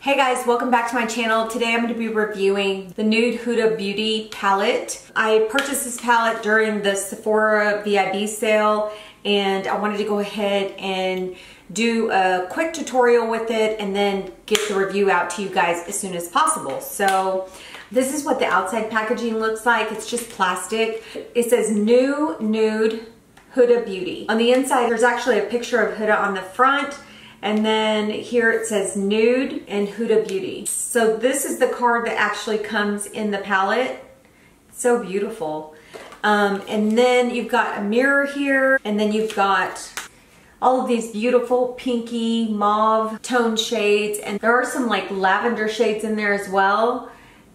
Hey guys, welcome back to my channel. Today I'm going to be reviewing the Nude Huda Beauty palette. I purchased this palette during the Sephora VIB sale and I wanted to go ahead and do a quick tutorial with it and then get the review out to you guys as soon as possible. So this is what the outside packaging looks like. It's just plastic. It says New Nude Huda Beauty. On the inside there's actually a picture of Huda on the front. And then here it says Nude and Huda Beauty. So this is the card that actually comes in the palette. It's so beautiful. And then you've got a mirror here, and then you've got all of these beautiful pinky mauve tone shades, and there are some like lavender shades in there as well.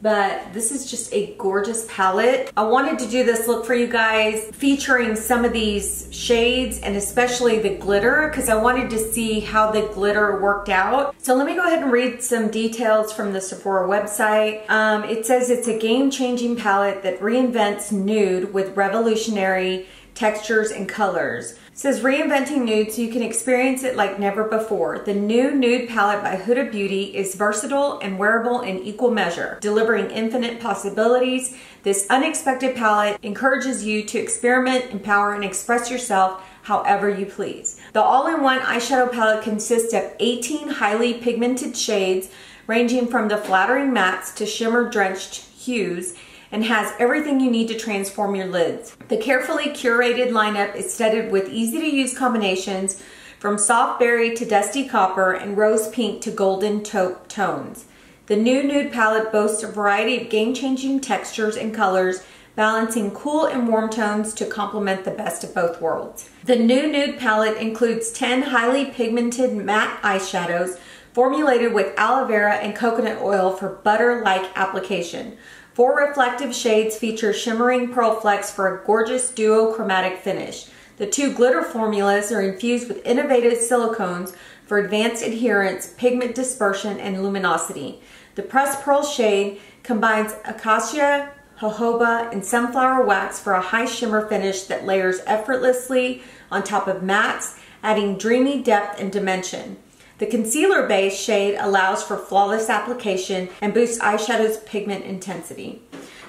But this is just a gorgeous palette. I wanted to do this look for you guys featuring some of these shades and especially the glitter because I wanted to see how the glitter worked out. So let me go ahead and read some details from the Sephora website. It says it's a game-changing palette that reinvents nude with revolutionary textures and colors. It says reinventing nude so you can experience it like never before. The new Nude palette by Huda Beauty is versatile and wearable in equal measure, delivering infinite possibilities. This unexpected palette encourages you to experiment, empower, and express yourself however you please. The all-in-one eyeshadow palette consists of 18 highly pigmented shades ranging from the flattering mattes to shimmer-drenched hues, and has everything you need to transform your lids. The carefully curated lineup is studded with easy-to-use combinations from soft berry to dusty copper and rose pink to golden taupe tones. The new Nude palette boasts a variety of game-changing textures and colors, balancing cool and warm tones to complement the best of both worlds. The new Nude palette includes 10 highly pigmented matte eyeshadows formulated with aloe vera and coconut oil for butter-like application. 4 reflective shades feature shimmering pearl flecks for a gorgeous duo-chromatic finish. The 2 glitter formulas are infused with innovative silicones for advanced adherence, pigment dispersion, and luminosity. The pressed pearl shade combines acacia, jojoba, and sunflower wax for a high shimmer finish that layers effortlessly on top of mattes, adding dreamy depth and dimension. The concealer base shade allows for flawless application and boosts eyeshadow's pigment intensity.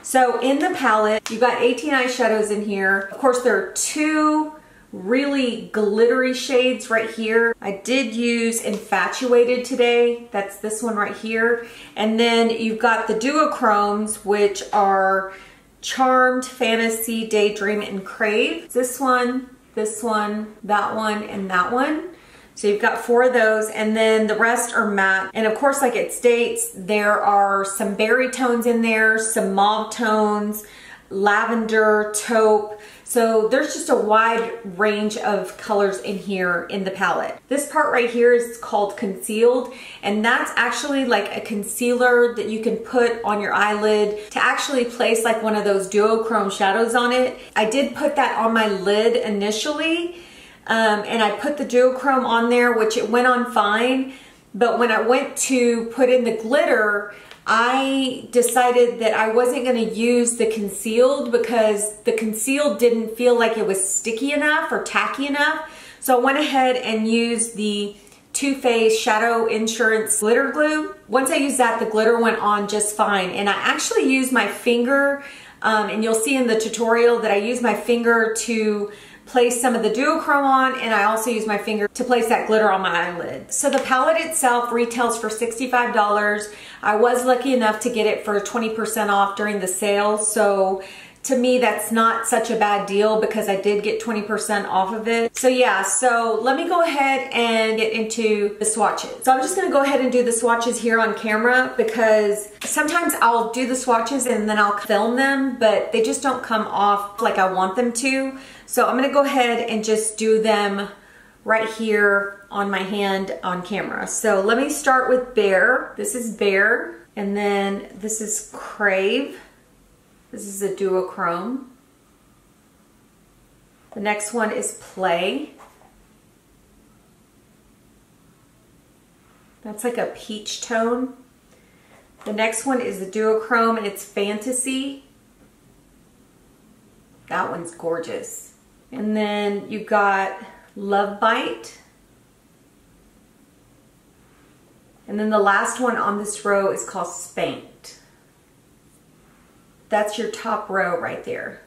So in the palette, you've got 18 eyeshadows in here. Of course, there are 2 really glittery shades right here. I did use Infatuated today. That's this one right here. And then you've got the duochromes, which are Charmed, Fantasy, Daydream, and Crave. This one, that one, and that one. So you've got 4 of those, and then the rest are matte. And of course, like it states, there are some berry tones in there, some mauve tones, lavender, taupe. So there's just a wide range of colors in here in the palette. This part right here is called Concealed, and that's actually like a concealer that you can put on your eyelid to actually place like one of those duochrome shadows on it. I did put that on my lid initially. And I put the duochrome on there, which it went on fine. But when I went to put in the glitter, I decided that I wasn't going to use the concealed because the concealed didn't feel like it was sticky enough or tacky enough. So I went ahead and used the Too Faced Shadow Insurance glitter glue. Once I used that, the glitter went on just fine. And I actually used my finger, and you'll see in the tutorial that I used my finger to place some of the duochrome on, and I also use my finger to place that glitter on my eyelid. So the palette itself retails for $65. I was lucky enough to get it for 20% off during the sale, so to me that's not such a bad deal because I did get 20% off of it. So yeah, so let me go ahead and get into the swatches. So I'm just gonna go ahead and do the swatches here on camera because sometimes I'll do the swatches and then I'll film them, but they just don't come off like I want them to. So I'm gonna go ahead and just do them right here on my hand on camera. So let me start with Bare. This is Bare, and then this is Crave. This is a duochrome. The next one is Play. That's like a peach tone. The next one is the duochrome, and it's Fantasy. That one's gorgeous. And then you've got Love Bite. And then the last one on this row is called Spanked. That's your top row right there.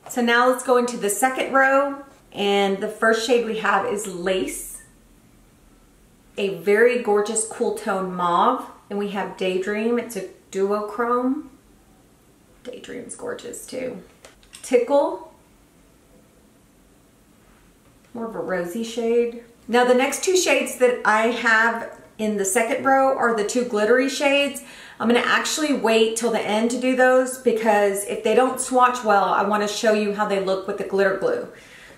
So now let's go into the second row, and the first shade we have is Lace, a very gorgeous cool tone mauve. And we have Daydream, it's a duochrome. Daydream's gorgeous too. Tickle, more of a rosy shade. Now the next two shades that I have in the second row are the two glittery shades. I'm gonna actually wait till the end to do those because if they don't swatch well, I wanna show you how they look with the glitter glue.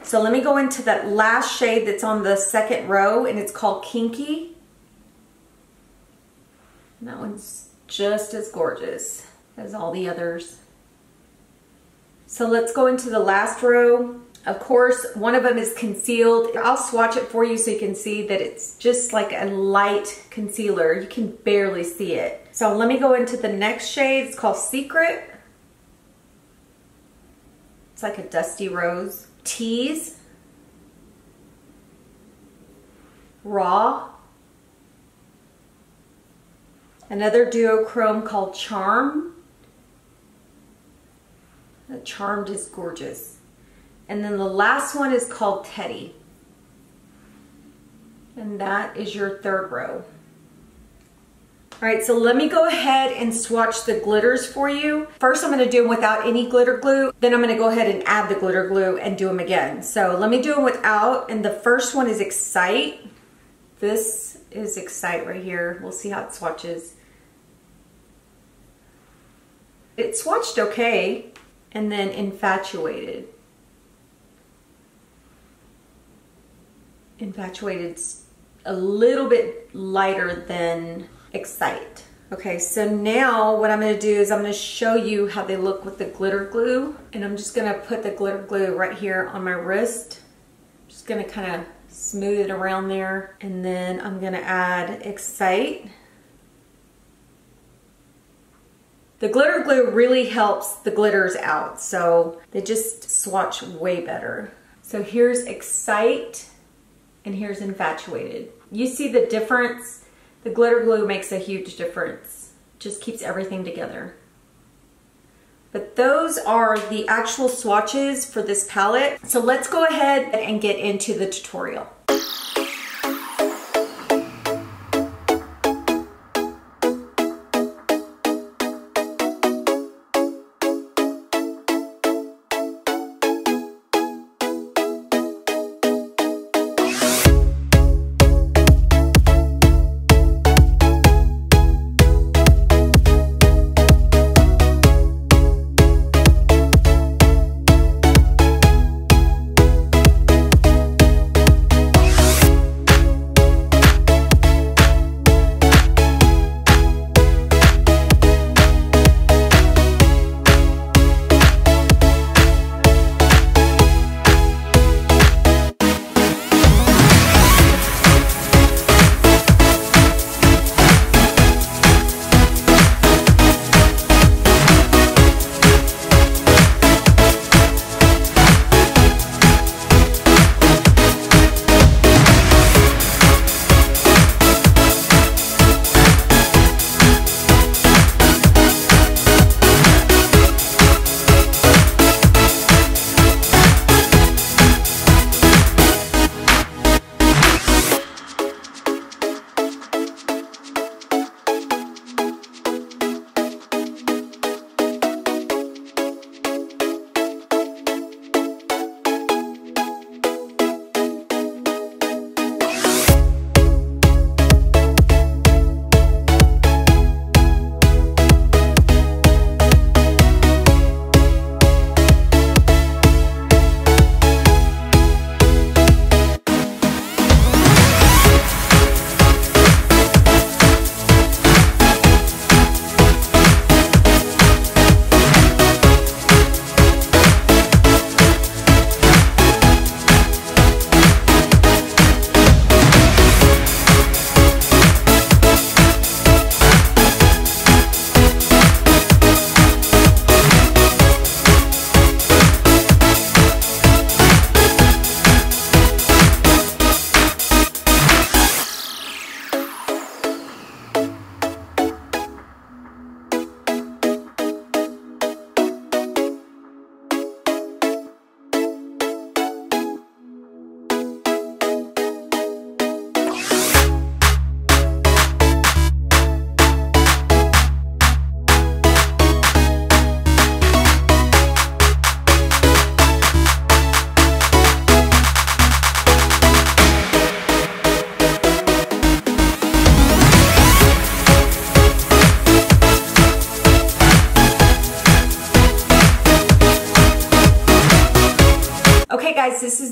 So let me go into that last shade that's on the second row, and it's called Kinky. And that one's just as gorgeous as all the others. So let's go into the last row. Of course, one of them is concealed. I'll swatch it for you so you can see that it's just like a light concealer. You can barely see it. So let me go into the next shade. It's called Secret. It's like a dusty rose. Tease. Raw. Another duochrome called Charm. The Charmed is gorgeous. And then the last one is called Teddy. And that is your third row. All right, so let me go ahead and swatch the glitters for you. First, I'm gonna do them without any glitter glue. Then I'm gonna go ahead and add the glitter glue and do them again. So let me do them without, and the first one is Excite. This is Excite right here. We'll see how it swatches. It swatched okay. And then Infatuated. Infatuated's a little bit lighter than Excite. Okay, so now what I'm gonna do is I'm gonna show you how they look with the glitter glue. And I'm just gonna put the glitter glue right here on my wrist. Just gonna kind of smooth it around there. And then I'm gonna add Excite. The glitter glue really helps the glitters out, so they just swatch way better. So here's Excite. And here's Infatuated. You see the difference? The glitter glue makes a huge difference. Just keeps everything together. But those are the actual swatches for this palette. So let's go ahead and get into the tutorial.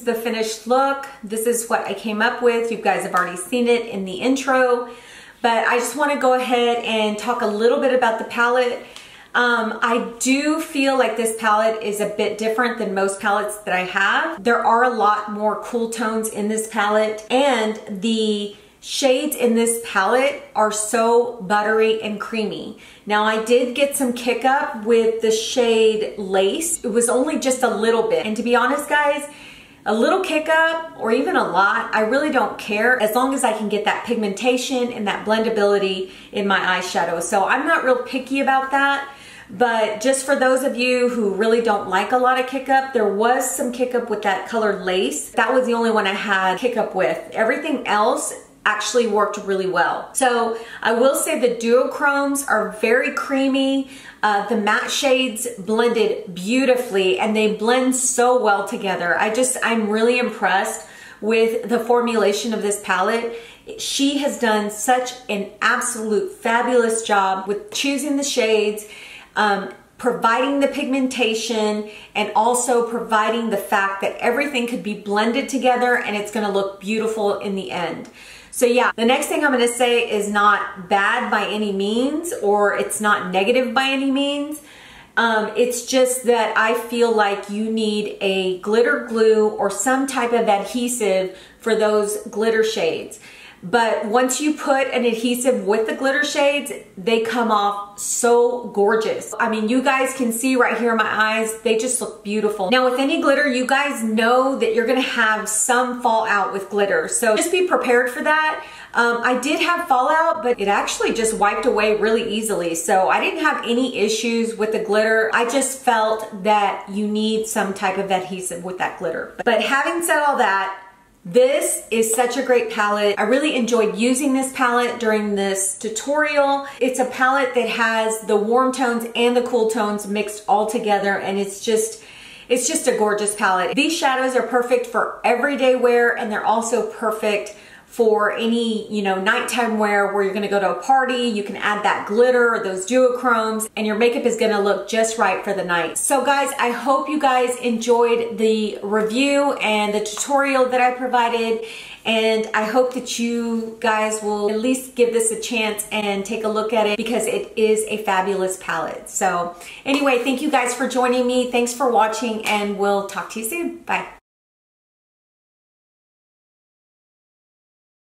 is the finished look. This is what I came up with. You guys have already seen it in the intro, but I just want to go ahead and talk a little bit about the palette. I do feel like this palette is a bit different than most palettes that I have. There are a lot more cool tones in this palette, and the shades in this palette are so buttery and creamy. Now I did get some kick up with the shade Lace. It was only just a little bit, and to be honest guys, a little kick up or even a lot, I really don't care as long as I can get that pigmentation and that blendability in my eyeshadow. So I'm not real picky about that. But just for those of you who really don't like a lot of kick up, there was some kick up with that colored Lace. That was the only one I had kick up with. Everything else actually worked really well. So I will say the duochromes are very creamy. The matte shades blended beautifully and they blend so well together. I'm really impressed with the formulation of this palette. She has done such an absolute fabulous job with choosing the shades, providing the pigmentation, and also providing the fact that everything could be blended together and it's gonna look beautiful in the end. So yeah, the next thing I'm gonna say is not bad by any means, or it's not negative by any means. It's just that I feel like you need a glitter glue or some type of adhesive for those glitter shades. But once you put an adhesive with the glitter shades, they come off so gorgeous. I mean, you guys can see right here in my eyes, they just look beautiful. Now with any glitter, you guys know that you're gonna have some fallout with glitter. So just be prepared for that. I did have fallout, but it actually just wiped away really easily. So I didn't have any issues with the glitter. I just felt that you need some type of adhesive with that glitter. But having said all that, this is such a great palette. I really enjoyed using this palette during this tutorial. It's a palette that has the warm tones and the cool tones mixed all together, and it's just a gorgeous palette. These shadows are perfect for everyday wear, and they're also perfect for any, nighttime wear where you're gonna go to a party. You can add that glitter or those duochromes and your makeup is gonna look just right for the night. So guys, I hope you guys enjoyed the review and the tutorial that I provided, and I hope that you guys will at least give this a chance and take a look at it because it is a fabulous palette. So anyway, thank you guys for joining me. Thanks for watching, and we'll talk to you soon. Bye.